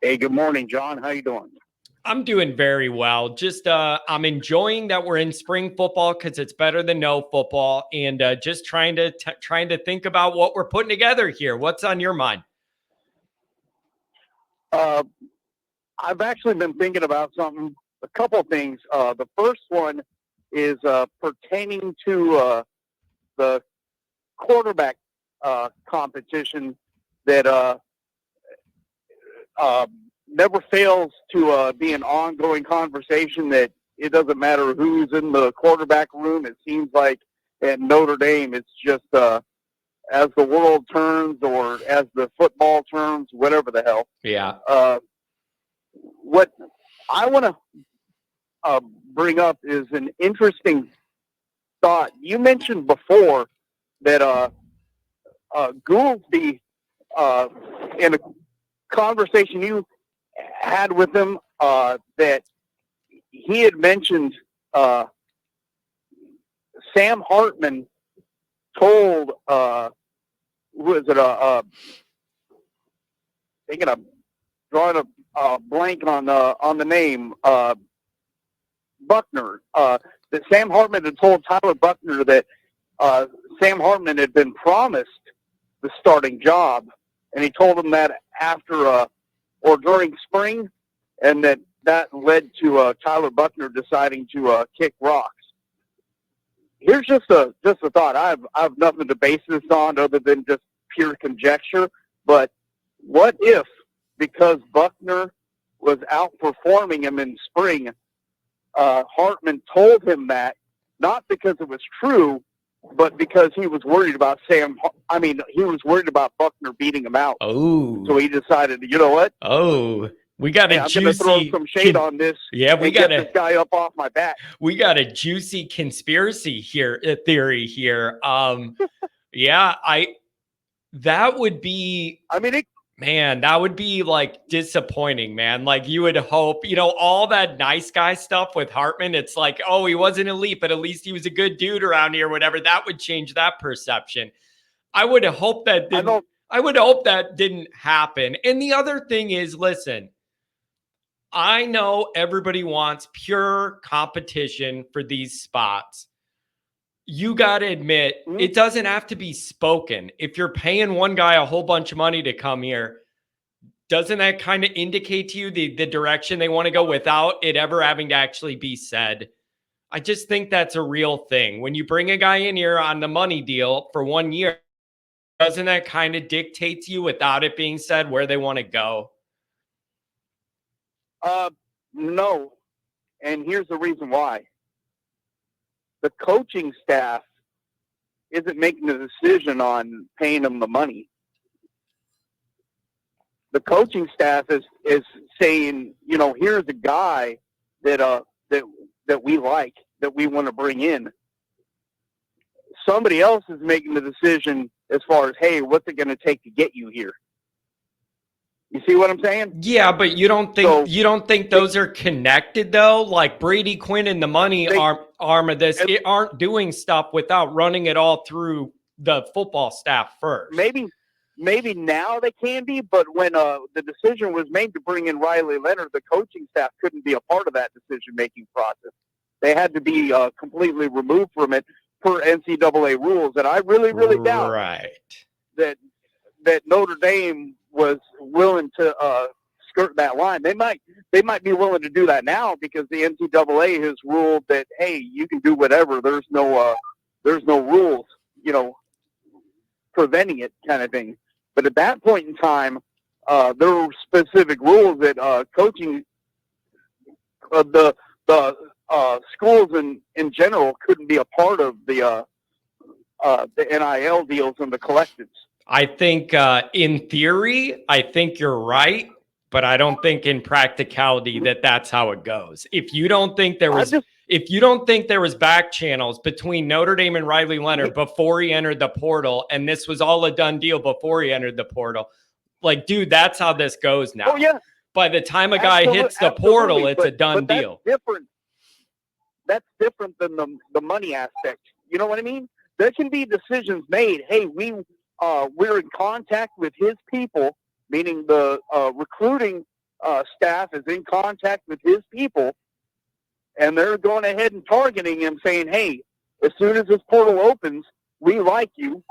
Hey, good morning, John. How you doing? I'm doing very well. Just I'm enjoying that we're in spring football because it's better than no football, and just trying to think about what we're putting together here. What's on your mind? Uh, I've actually been thinking about something, a couple of things. The first one is pertaining to the quarterback competition that uh, never fails to be an ongoing conversation that it doesn't matter who's in the quarterback room. It seems like at Notre Dame, it's just as the world turns or as the football turns, whatever the hell. Yeah. What I want to bring up is an interesting thought. You mentioned before that Goolsby, in a conversation you had with him, that he had mentioned Sam Hartman told, was it thinking of drawing a blank on the name, Buckner, that Sam Hartman had told Tyler Buckner that Sam Hartman had been promised the starting job, and he told him that after or during spring, and that led to Tyler Buckner deciding to kick rocks. Here's just a thought. I've nothing to base this on other than just pure conjecture. But what if, because Buckner was outperforming him in spring, Hartman told him that, not because it was true, but because he was worried about he was worried about Buckner beating him out. Oh. So he decided, you know what? Oh, we got a I'm juicy. going to throw some shade on this. Yeah, we got this guy up off my back. We got a juicy conspiracy theory here. Yeah, that would be. I mean, man, that would be like disappointing, man. Like you would hope, all that nice guy stuff with Hartman. It's like, oh, he wasn't elite, but at least he was a good dude around here, whatever. That would change that perception. I would hope that didn't. I would hope that didn't happen. And the other thing is, listen, I know everybody wants pure competition for these spots. You got to admit, it doesn't have to be spoken. If you're paying one guy a whole bunch of money to come here, doesn't that kind of indicate to you the direction they want to go without it ever having to actually be said? I just think that's a real thing. When you bring a guy in here on the money deal for 1 year, doesn't that kind of dictate to you without it being said where they want to go? No. And here's the reason why. The coaching staff isn't making the decision on paying them the money. The coaching staff is saying, here's a guy that we like, that we want to bring in. Somebody else is making the decision as far as, hey, what's it going to take to get you here? You see what I'm saying? Yeah, but you don't think those are connected though? Like Brady Quinn and the money arm of this, it aren't doing stuff without running it all through the football staff first. Maybe now they can be, but when the decision was made to bring in Riley Leonard, the coaching staff couldn't be a part of that decision-making process. They had to be completely removed from it per NCAA rules, and I really, really doubt that Notre Dame was willing to skirt that line. They might be willing to do that now because the NCAA has ruled that, hey, you can do whatever. There's no rules, preventing it, kind of thing. But at that point in time, there were specific rules that coaching the schools in general couldn't be a part of the NIL deals and the collectives. I think in theory, I think you're right, but I don't think in practicality that's how it goes. If you don't think there was back channels between Notre Dame and Riley Leonard before he entered the portal, and this was all a done deal before he entered the portal, like, dude, that's how this goes now. Oh, yeah. By the time a guy hits the portal, it's a done deal. That's different than the money aspect. You know what I mean? There can be decisions made. Hey, we're in contact with his people, meaning the recruiting staff is in contact with his people, and they're going ahead and targeting him, saying, hey, as soon as this portal opens, we like you.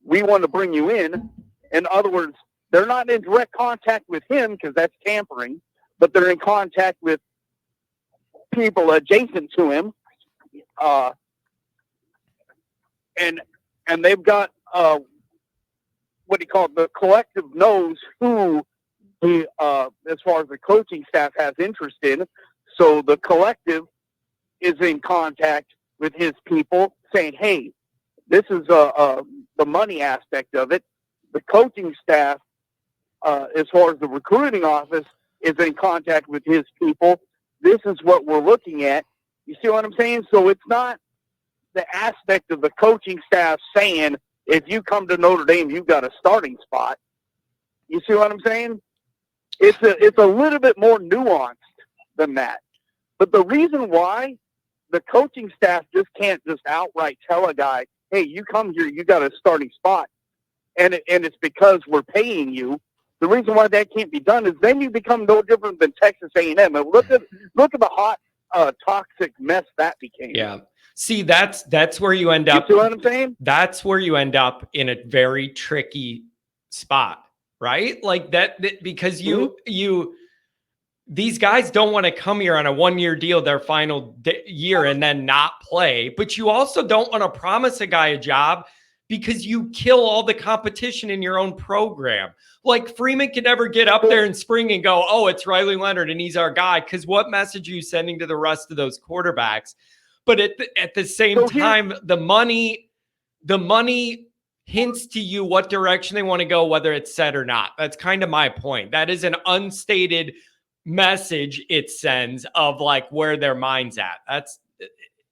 We want to bring you in. In other words, they're not in direct contact with him because that's tampering, but they're in contact with people adjacent to him. And they've got, what do you call it? The collective knows who as far as the coaching staff has interest in. So the collective is in contact with his people saying, hey, this is the money aspect of it. The coaching staff, as far as the recruiting office, is in contact with his people. This is what we're looking at. You see what I'm saying? So it's not the aspect of the coaching staff saying, if you come to Notre Dame, you've got a starting spot. You see what I'm saying? It's a little bit more nuanced than that. But the reason why the coaching staff just can't just outright tell a guy, hey, you come here, you got a starting spot, and it's because we're paying you. The reason why that can't be done is then you become no different than Texas A&M. And look at the hot, toxic mess that became. Yeah. See, that's where you end up. You see what I'm saying? That's where you end up in a very tricky spot, right? Like that because these guys don't want to come here on a 1-year deal, their final year, and then not play. But you also don't want to promise a guy a job because you kill all the competition in your own program. Like Freeman can never get up there in spring and go, oh, it's Riley Leonard and he's our guy. Because what message are you sending to the rest of those quarterbacks? But at the same time, the money hints to you what direction they want to go, whether it's said or not. That's kind of my point. That is an unstated message it sends of like where their mind's at. That's,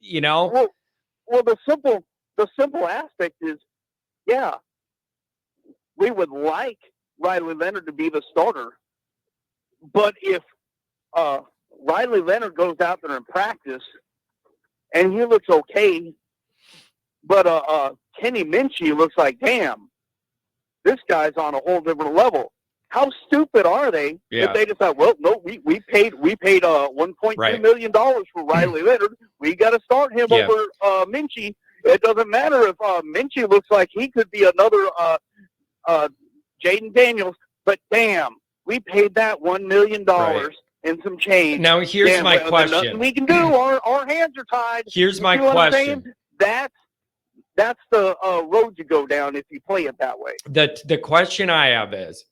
Well, the simple aspect is, yeah, we would like Riley Leonard to be the starter, but if Riley Leonard goes out there in practice and he looks okay, but Kenny Minchie looks like, damn, this guy's on a whole different level. How stupid are they if they decide, well, no, we paid $1.2 million for Riley Leonard. We got to start him over Minchie. It doesn't matter if Minchie looks like he could be another Jaden Daniels, but damn, we paid that $1 million and some change. Now here's my question. Nothing we can do. Our hands are tied. Here's my question. That's the road you go down if you play it that way. The question I have is,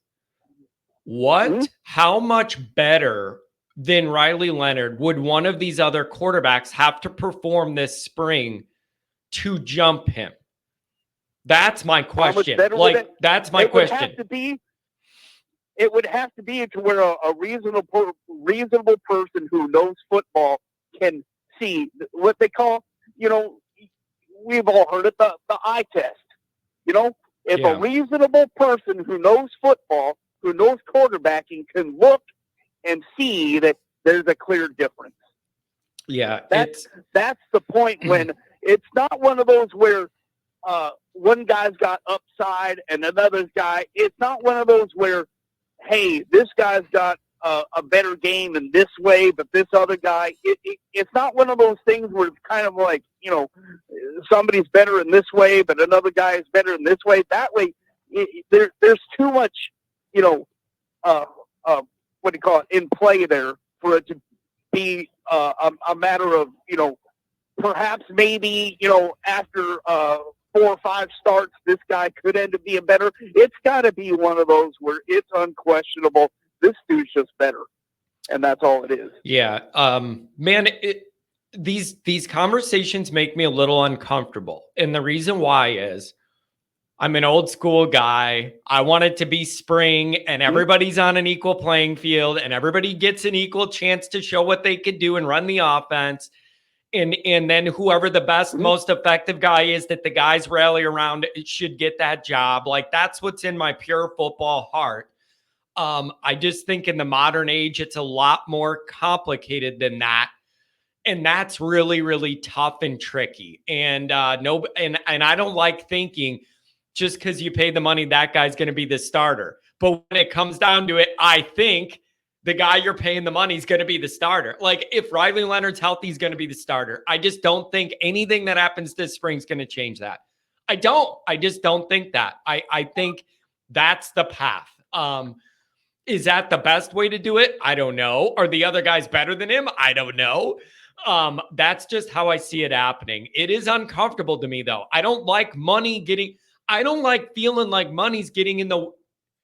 how much better than Riley Leonard would one of these other quarterbacks have to perform this spring to jump him? That's my question. That's my question. It would have to be to where a reasonable person who knows football can see what they call, we've all heard it, the eye test. If a reasonable person who knows football, who knows quarterbacking, can look and see that there's a clear difference. Yeah. That's the point when it's not one of those where one guy's got upside and another guy. It's not one of those where, hey, this guy's got a better game in this way, but this other guy, it's not one of those things where it's kind of like, somebody's better in this way, but another guy is better in this way. That way, there's too much, what do you call it, in play there for it to be a matter of, perhaps maybe, after 4 or 5 starts, this guy could end up being better. It's got to be one of those where it's unquestionable. This dude's just better. And that's all it is. Yeah. Man, these conversations make me a little uncomfortable. And the reason why is I'm an old school guy. I want it to be spring and everybody's on an equal playing field and everybody gets an equal chance to show what they could do and run the offense. And then whoever the best, most effective guy is that the guys rally around should get that job. Like that's what's in my pure football heart. I just think in the modern age, it's a lot more complicated than that. And that's really, really tough and tricky. And and I don't like thinking just because you pay the money, that guy's going to be the starter. But when it comes down to it, I think the guy you're paying the money is going to be the starter. Like if Riley Leonard's healthy, he's going to be the starter. I just don't think anything that happens this spring is going to change that. I just don't think that. I think that's the path. Is that the best way to do it? I don't know. Are the other guys better than him? I don't know. That's just how I see it happening. It is uncomfortable to me though. I don't like feeling like money's getting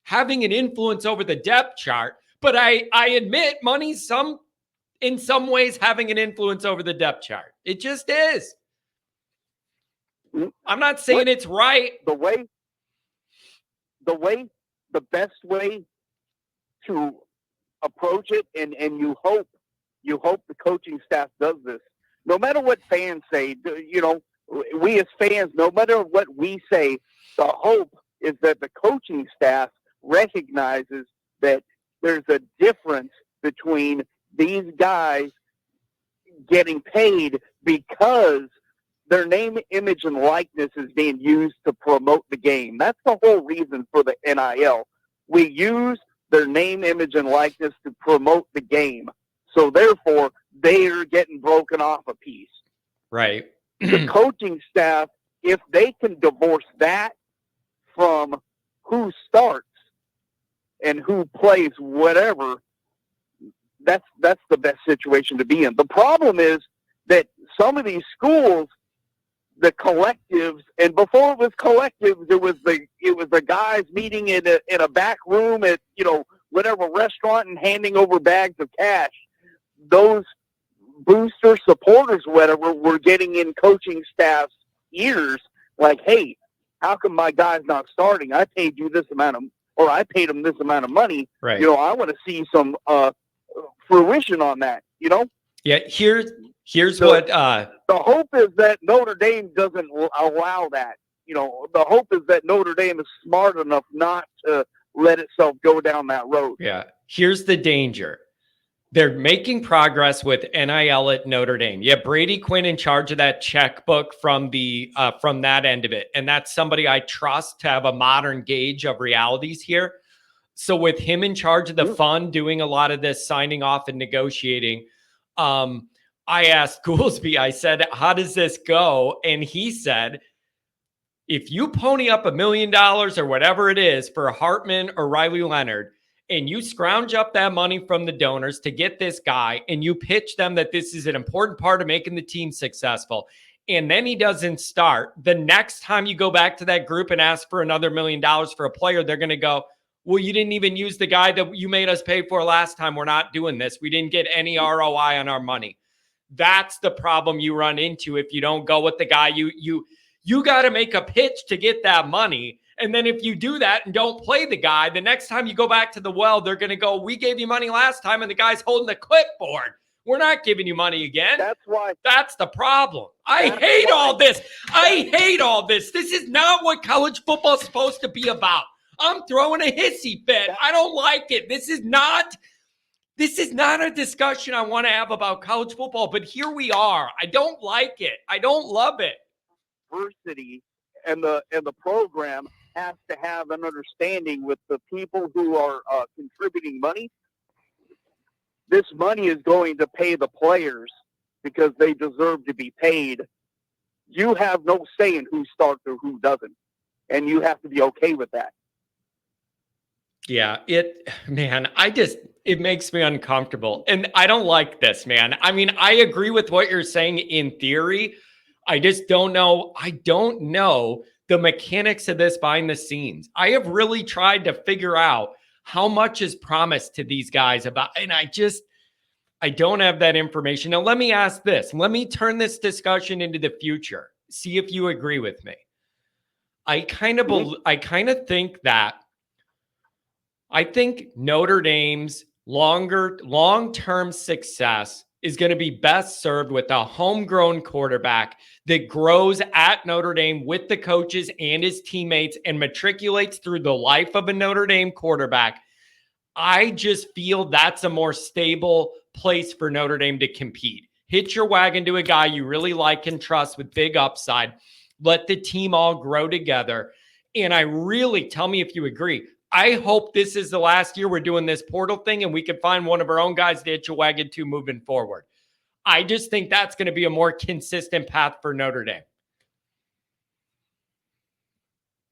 having an influence over the depth chart. But I admit money's in some ways having an influence over the depth chart. It just is. I'm not saying it's right. The best way to approach it, and you hope the coaching staff does this. No matter what fans say, we as fans, no matter what we say, the hope is that the coaching staff recognizes that there's a difference between these guys getting paid because their name, image, and likeness is being used to promote the game. That's the whole reason for the NIL. We use their name, image, and likeness to promote the game. So therefore, they're getting broken off a piece. Right. The coaching staff, if they can divorce that from who starts and who plays whatever, that's the best situation to be in. The problem is that some of these schools, the collectives, and before it was collectives, it was the guys meeting in a back room at whatever restaurant and handing over bags of cash. Those booster supporters, whatever, were getting in coaching staff's ears like, "Hey, how come my guy's not starting? I paid you this amount of, or I paid him this amount of money. Right. I want to see some fruition on that." Yeah. Here's what the hope is that Notre Dame doesn't allow that. The hope is that Notre Dame is smart enough not to let itself go down that road. Yeah. Here's the danger. They're making progress with NIL at Notre Dame. Yeah, Brady Quinn in charge of that checkbook from that end of it. And that's somebody I trust to have a modern gauge of realities here. So with him in charge of the fund, doing a lot of this signing off and negotiating, I asked GOOLSBY, I said, "How does this go?" And he said, "If you pony up $1 million or whatever it is for Hartman or Riley Leonard, and you scrounge up that money from the donors to get this guy, and you pitch them that this is an important part of making the team successful, and then he doesn't start, the next time you go back to that group and ask for another $1 million for a player, they're going to go, 'Well, you didn't even use the guy that you made us pay for last time. We're not doing this. We didn't get any ROI on our money.'" That's the problem you run into if you don't go with the guy. You got to make a pitch to get that money. And then if you do that and don't play the guy, the next time you go back to the well, they're going to go, "We gave you money last time," and the guy's holding the clipboard. "We're not giving you money again." That's the problem. I hate all this. This is not what college football is supposed to be about. I'm throwing a hissy fit. I don't like it. This is not a discussion I want to have about college football, but here we are. I don't like it. I don't love it. University and the program has to have an understanding with the people who are contributing money. This money is going to pay the players because they deserve to be paid. You have no say in who starts or who doesn't, and you have to be okay with that. Yeah, it makes me uncomfortable. And I don't like this, man. I mean, I agree with what you're saying in theory. I just don't know. I don't know the mechanics of this behind the scenes. I have really tried to figure out how much is promised to these guys and I don't have that information. Now, let me ask this. Let me turn this discussion into the future. See if you agree with me. I kind of think that I think Notre Dame's long-term success is going to be best served with a homegrown quarterback that grows at Notre Dame with the coaches and his teammates and matriculates through the life of a Notre Dame quarterback. I just feel that's a more stable place for Notre Dame to compete. Hitch your wagon to a guy you really like and trust with big upside. Let the team all grow together. And tell me if you agree, I hope this is the last year we're doing this portal thing and we can find one of our own guys to hitch a wagon to moving forward. I just think that's going to be a more consistent path for Notre Dame.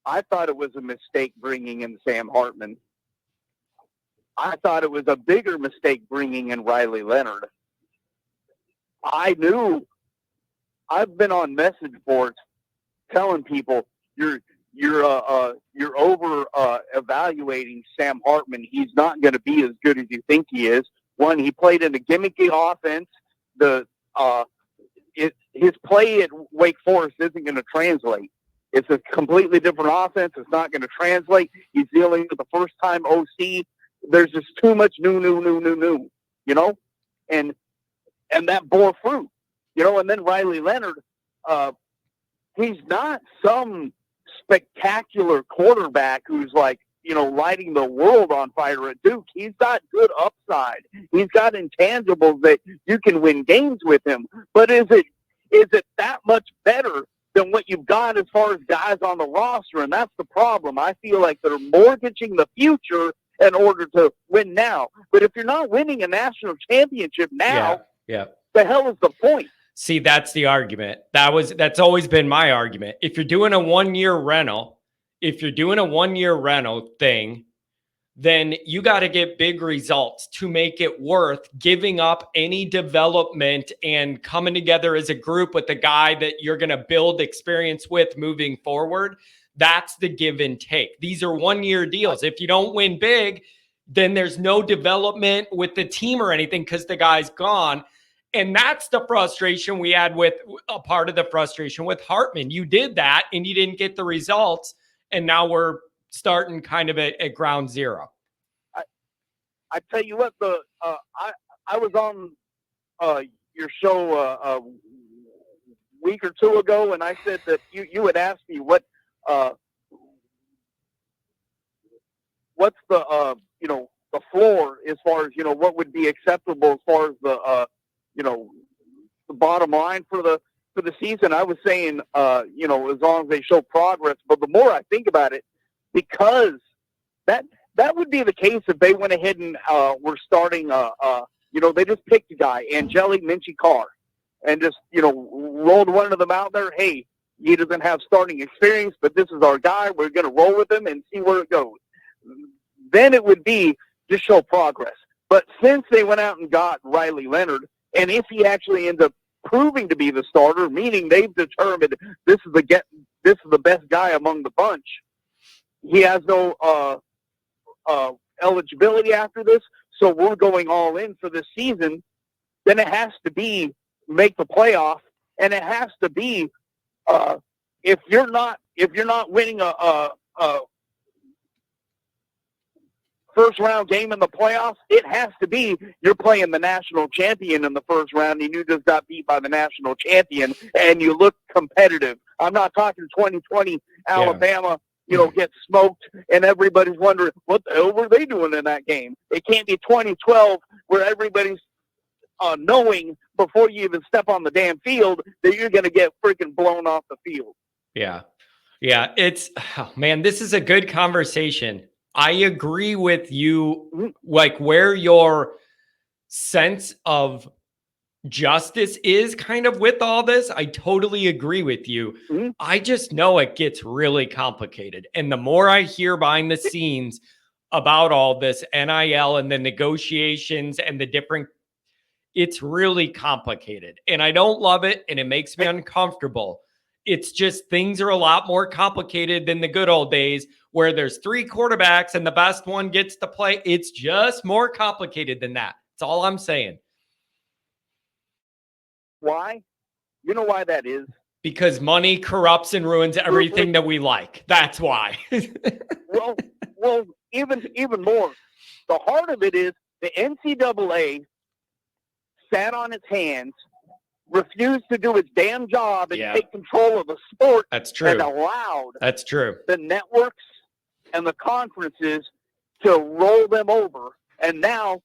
I thought it was a mistake bringing in Sam Hartman. I thought it was a bigger mistake bringing in Riley Leonard. I knew. I've been on message boards telling people you're over evaluating Sam Hartman. He's not going to be as good as you think he is. One, he played in a gimmicky offense. His play at Wake Forest isn't going to translate. It's a completely different offense. It's not going to translate. He's dealing with the first-time OC. There's just too much new, you know? And that bore fruit, you know? And then Riley Leonard, he's not some spectacular quarterback who's like, you know, lighting the world on fire at Duke. He's got good upside. He's got intangibles that you can win games with him. But is it that much better than what you've got as far as guys on the roster? And that's the problem. I feel like they're mortgaging the future in order to win now. But if you're not winning a national championship now, the hell is the point? See, that's the argument. That's always been my argument. If you're doing a one-year rental thing, then you got to get big results to make it worth giving up any development and coming together as a group with the guy that you're going to build experience with moving forward. That's the give and take. These are one-year deals. If you don't win big, then there's no development with the team or anything because the guy's gone. And that's the frustration we had with a part of the frustration with Hartman. You did that and you didn't get the results. And now we're starting kind of at ground zero. I tell you what, I was on your show a week or two ago, and I said that you had asked me what's the the floor as far as what would be acceptable as far as the bottom line for the season. I was saying as long as they show progress. But the more I think about it, because that would be the case if they went ahead and were starting they just picked a guy, Angelique Minchie-Carr, and just rolled one of them out there. Hey, he doesn't have starting experience, but this is our guy. We're going to roll with him and see where it goes. Then it would be just show progress. But since they went out and got Riley Leonard, and if he actually ends up proving to be the starter, meaning they've determined this is the best guy among the bunch, he has no eligibility after this, so we're going all in for this season, then it has to be make the playoff, and it has to be if you're not winning a first round game in the playoffs, it has to be you're playing the national champion in the first round and you just got beat by the national champion and you look competitive. I'm not talking 2020 Alabama, get smoked and everybody's wondering what the hell were they doing in that game. It can't be 2012 where everybody's knowing before you even step on the damn field that you're going to get freaking blown off the field. Yeah. This is a good conversation. I agree with you, like where your sense of justice is kind of with all this. I totally agree with you. Mm-hmm. I just know it gets really complicated. And the more I hear behind the scenes about all this NIL and the negotiations and the different, it's really complicated. And I don't love it. And it makes me uncomfortable. It's just things are a lot more complicated than the good old days where there's 3 quarterbacks and the best one gets to play. It's just more complicated than that. That's all I'm saying. Why? You know why that is? Because money corrupts and ruins everything that we like. That's why. well, even more. The heart of it is the NCAA sat on its hands, refused to do its damn job and take control of the sport. That's true. And allowed the networks and the conferences to roll them over. And now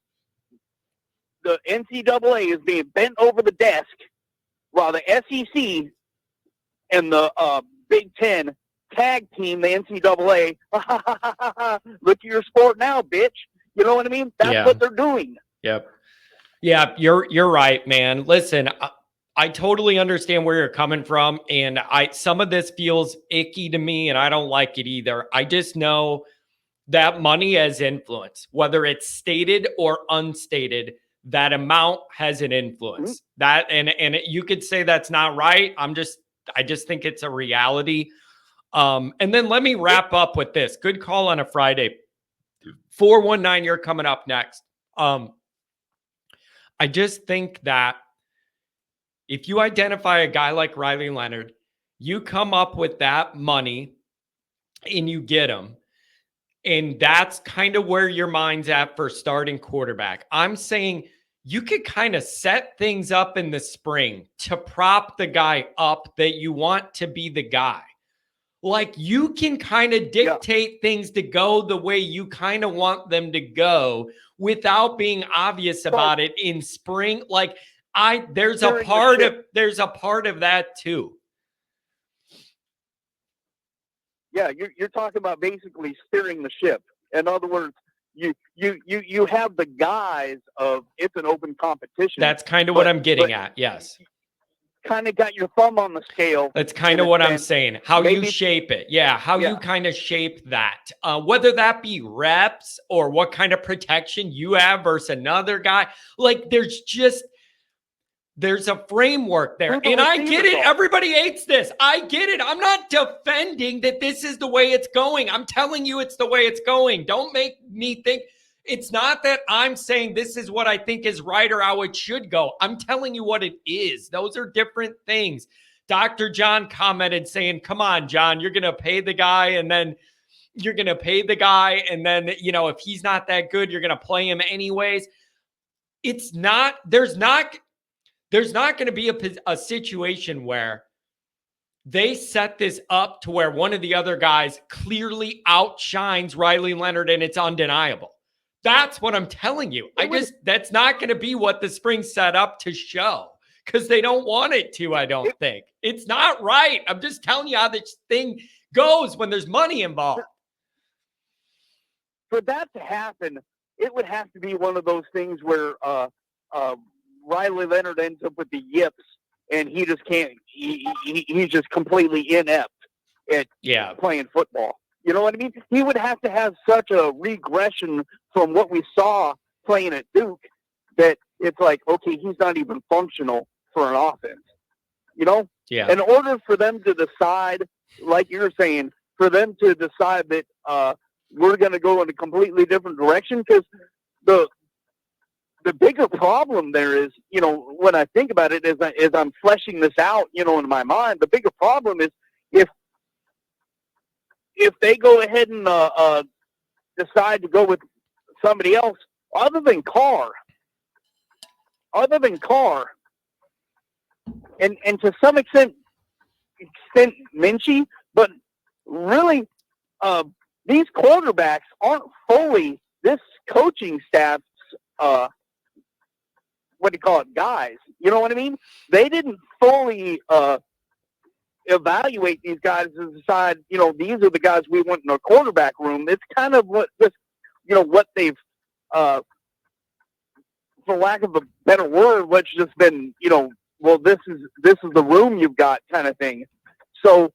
the NCAA is being bent over the desk while the SEC and the Big Ten tag team the NCAA. Look at your sport now, bitch. You know what I mean? That's what they're doing. Yep. Yeah, you're right, man. Listen, I totally understand where you're coming from, and some of this feels icky to me, and I don't like it either. I just know that money has influence, whether it's stated or unstated. That amount has an influence. That and you could say that's not right. I just think it's a reality. And then let me wrap up with this. Good call on a Friday. 419, you're coming up next. I just think that if you identify a guy like Riley Leonard, you come up with that money and you get him. And that's kind of where your mind's at for starting quarterback. I'm saying you could kind of set things up in the spring to prop the guy up that you want to be the guy. Like you can kind of dictate things to go the way you kind of want them to go without being obvious about it in spring. Like there's a part of that too. Yeah, you're talking about basically steering the ship. In other words, you have the guise of it's an open competition. That's kind of what I'm getting at. Yes. Kind of got your thumb on the scale. That's kind of what I'm saying. How you shape it. Yeah. How you kind of shape that. Whether that be reps or what kind of protection you have versus another guy. Like there's a framework there. And I get it. Everybody hates this. I get it. I'm not defending that this is the way it's going. I'm telling you it's the way it's going. Don't make me think. It's not that I'm saying this is what I think is right or how it should go. I'm telling you what it is. Those are different things. Dr. John commented saying, come on, John, you're going to pay the guy and then if he's not that good, you're going to play him anyways. There's not going to be a situation where they set this up to where one of the other guys clearly outshines Riley Leonard and it's undeniable. That's what I'm telling you. That's not going to be what the spring set up to show because they don't want it to, I don't think. It's not right. I'm just telling you how this thing goes when there's money involved. For that to happen, it would have to be one of those things where Riley Leonard ends up with the yips and he just can't, he's just completely inept at playing football. You know what I mean? He would have to have such a regression from what we saw playing at Duke that it's like, okay, he's not even functional for an offense. You know? Yeah. In order for them to decide, like you're saying, for them to decide that we're going to go in a completely different direction, because the bigger problem there is, when I think about it, as I'm fleshing this out, in my mind, the bigger problem is if they go ahead and decide to go with somebody else other than Carr, and to some extent Minchie, but really these quarterbacks aren't fully this coaching staff's guys. You know what I mean? They didn't fully evaluate these guys and decide, these are the guys we want in our quarterback room. It's kind of what they've, for lack of a better word, what's just been, well, this is the room you've got kind of thing. So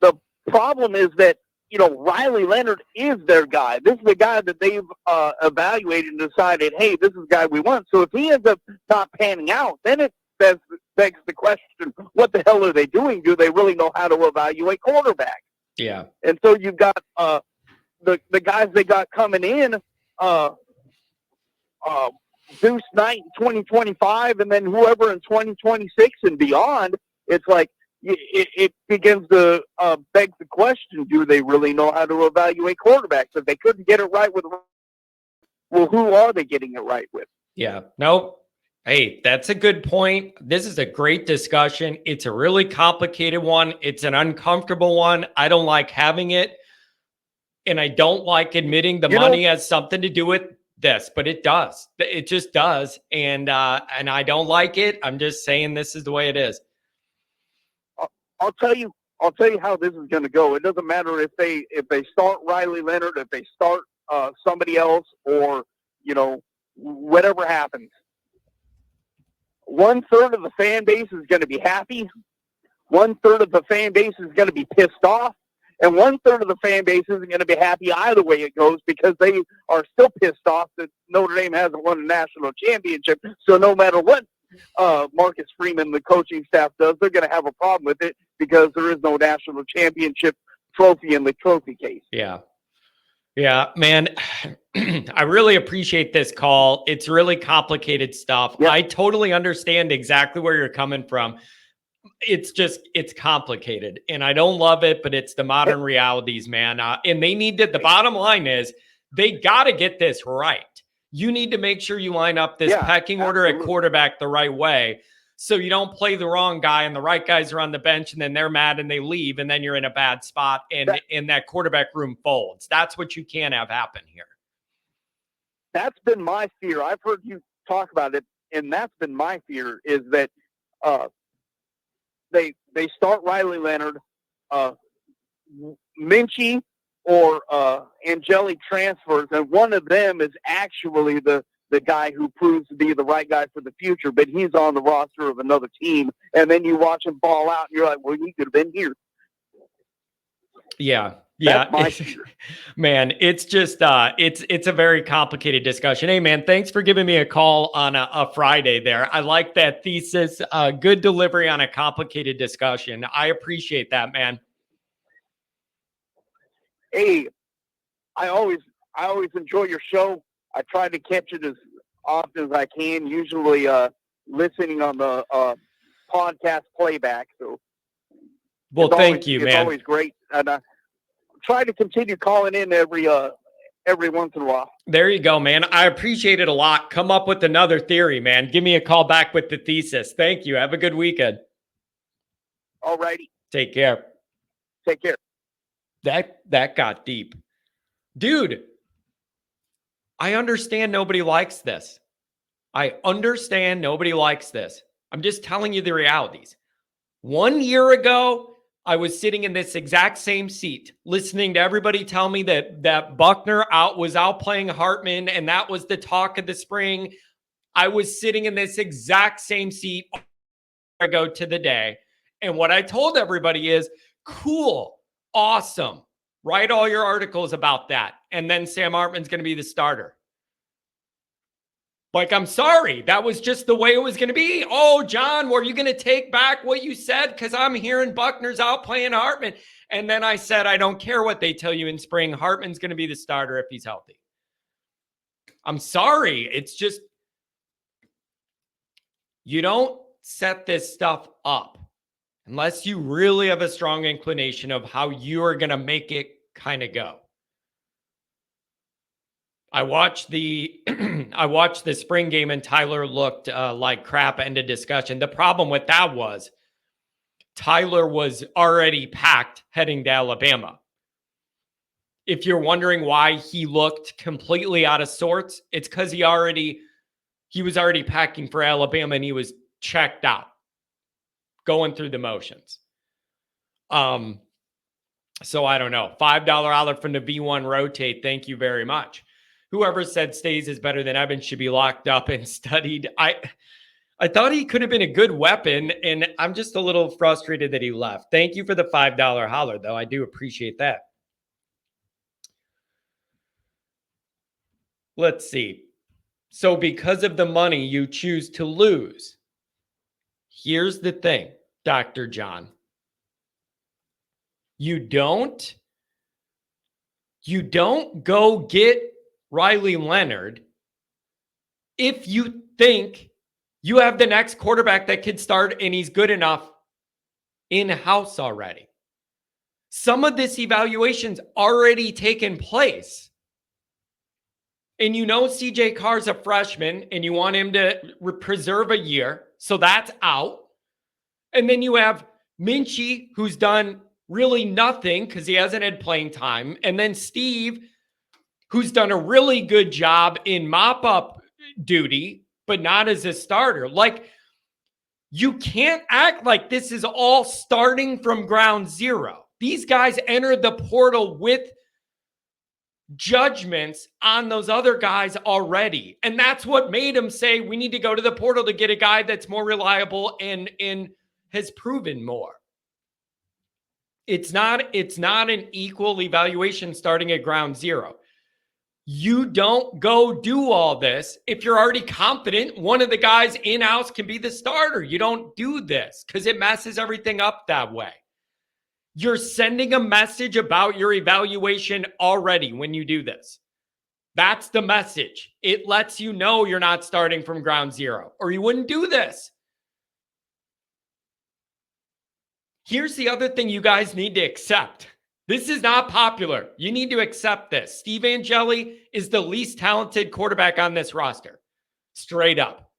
the problem is that, Riley Leonard is their guy. This is the guy that they've evaluated and decided, hey, this is the guy we want. So if he ends up not panning out, then it begs the question, what the hell are they doing? Do they really know how to evaluate quarterback? Yeah. And so you've got the guys they got coming in, Deuce Knight in 2025, and then whoever in 2026 and beyond. It's like it begins to beg the question, do they really know how to evaluate quarterbacks? If they couldn't get it right with, well, who are they getting it right with? Yeah. Nope. Hey, that's a good point. This is a great discussion. It's a really complicated one. It's an uncomfortable one. I don't like having it. And I don't like admitting the money has something to do with this, but it does. It just does. And I don't like it. I'm just saying this is the way it is. I'll tell you I'll tell you how this is going to go. It doesn't matter if they start Riley Leonard, if they start somebody else, or whatever happens. 1/3 of the fan base is going to be happy. 1/3 of the fan base is going to be pissed off, and 1/3 of the fan base isn't going to be happy either way it goes, because they are still pissed off that Notre Dame hasn't won a national championship. So no matter what Marcus Freeman, the coaching staff, does, they're going to have a problem with it, because there is no national championship trophy in the trophy case. Yeah. Yeah, man, I really appreciate this call. It's really complicated stuff. Yep. I totally understand exactly where you're coming from. It's complicated, and I don't love it, but it's the modern realities, man. And they need to, the bottom line is they got to get this right. You need to make sure you line up this pecking order at quarterback the right way, so you don't play the wrong guy and the right guys are on the bench and then they're mad and they leave, and then you're in a bad spot and that quarterback room folds. That's what you can't have happen here. That's been my fear. I've heard you talk about it, and that's been my fear, is that they start Riley Leonard, Minchie or Angeli transfers, and one of them is actually the guy who proves to be the right guy for the future, but he's on the roster of another team, and then you watch him ball out, and you're like, well, he could have been here. Yeah. That's my fear. Man, it's just it's a very complicated discussion. Hey, man, thanks for giving me a call on a Friday there. I like that thesis. Good delivery on a complicated discussion. I appreciate that, man. Hey, I always enjoy your show. I try to catch it as often as I can, usually listening on the podcast playback. So, well, thank you, man. It's always great. And I try to continue calling in every once in a while. There you go, man. I appreciate it a lot. Come up with another theory, man. Give me a call back with the thesis. Thank you. Have a good weekend. All righty. Take care. Take care. That got deep. Dude, I understand nobody likes this. I understand nobody likes this. I'm just telling you the realities. 1 year ago, I was sitting in this exact same seat, listening to everybody tell me that Buckner was outplaying Hartman, and that was the talk of the spring. I was sitting in this exact same seat ago to the day. And what I told everybody is, cool, awesome. Write all your articles about that. And then Sam Hartman's going to be the starter. Like, I'm sorry. That was just the way it was going to be. Oh, John, were you going to take back what you said? Because I'm hearing Buckner's outplaying Hartman. And then I said, I don't care what they tell you in spring. Hartman's going to be the starter if he's healthy. I'm sorry. It's just, you don't set this stuff up unless you really have a strong inclination of how you are going to make it kind of go. I watched the spring game and Tyler looked like crap. End of discussion. The problem with that was Tyler was already packed heading to Alabama. If you're wondering why he looked completely out of sorts, it's because he was already packing for Alabama and he was checked out, going through the motions. So I don't know. $5 olive from the V1 Rotate. Thank you very much. Whoever said Stays is better than Evans should be locked up and studied. I thought he could have been a good weapon, and I'm just a little frustrated that he left. Thank you for the $5 holler, though. I do appreciate that. Let's see. So because of the money, you choose to lose. Here's the thing, Dr. John. You don't go get Riley Leonard if you think you have the next quarterback that could start and he's good enough in-house already. Some of this evaluation's already taken place. And you know CJ Carr's a freshman and you want him to preserve a year, so that's out. And then you have Minchie, who's done really nothing because he hasn't had playing time. And then Steve, who's done a really good job in mop-up duty, but not as a starter. Like, You can't act like this is all starting from ground zero. These guys entered the portal with judgments on those other guys already. And that's what made them say, we need to go to the portal to get a guy that's more reliable and has proven more. It's not an equal evaluation starting at ground zero. You don't go do all this if you're already confident one of the guys in-house can be the starter. You don't do this because it messes everything up that way. You're sending a message about your evaluation already when you do this. That's the message. It lets you know you're not starting from ground zero, or you wouldn't do this. Here's the other thing you guys need to accept. This is not popular. You need to accept this. Steve Angeli is the least talented quarterback on this roster. Straight up.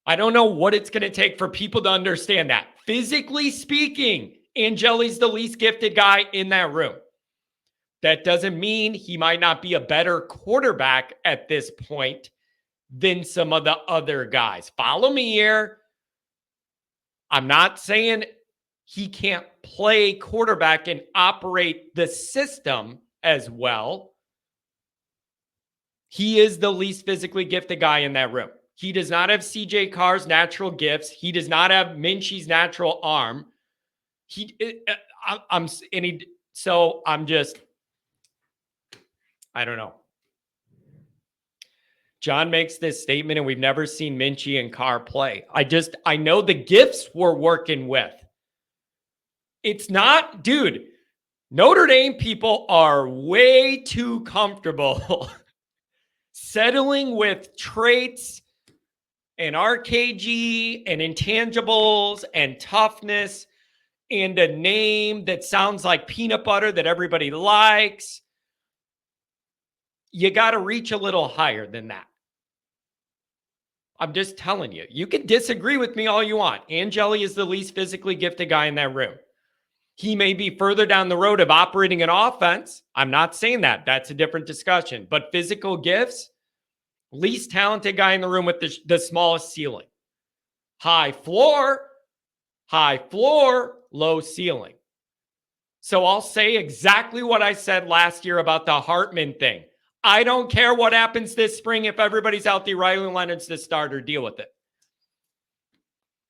I don't know what it's going to take for people to understand that. Physically speaking, Angeli's the least gifted guy in that room. That doesn't mean he might not be a better quarterback at this point than some of the other guys. Follow me here. I'm not saying he can't play quarterback and operate the system as well. He is the least physically gifted guy in that room. He does not have CJ Carr's natural gifts. He does not have Minchie's natural arm. I don't know. John makes this statement, and we've never seen Minchie and Carr play. I know the gifts we're working with. It's not, dude, Notre Dame people are way too comfortable settling with traits and RKG and intangibles and toughness and a name that sounds like peanut butter that everybody likes. You got to reach a little higher than that. I'm just telling you. You can disagree with me all you want. Angeli is the least physically gifted guy in that room. He may be further down the road of operating an offense. I'm not saying that. That's a different discussion. But physical gifts, least talented guy in the room with the smallest ceiling. High floor, low ceiling. So I'll say exactly what I said last year about the Hartman thing. I don't care what happens this spring. If everybody's healthy, Riley Leonard's the starter. Deal with it.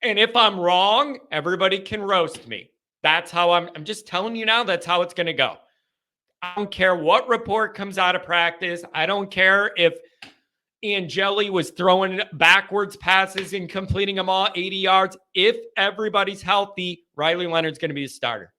And if I'm wrong, everybody can roast me. That's how I'm just telling you now, that's how it's going to go. I don't care what report comes out of practice. I don't care if Angeli was throwing backwards passes and completing them all 80 yards. If everybody's healthy, Riley Leonard's going to be the starter.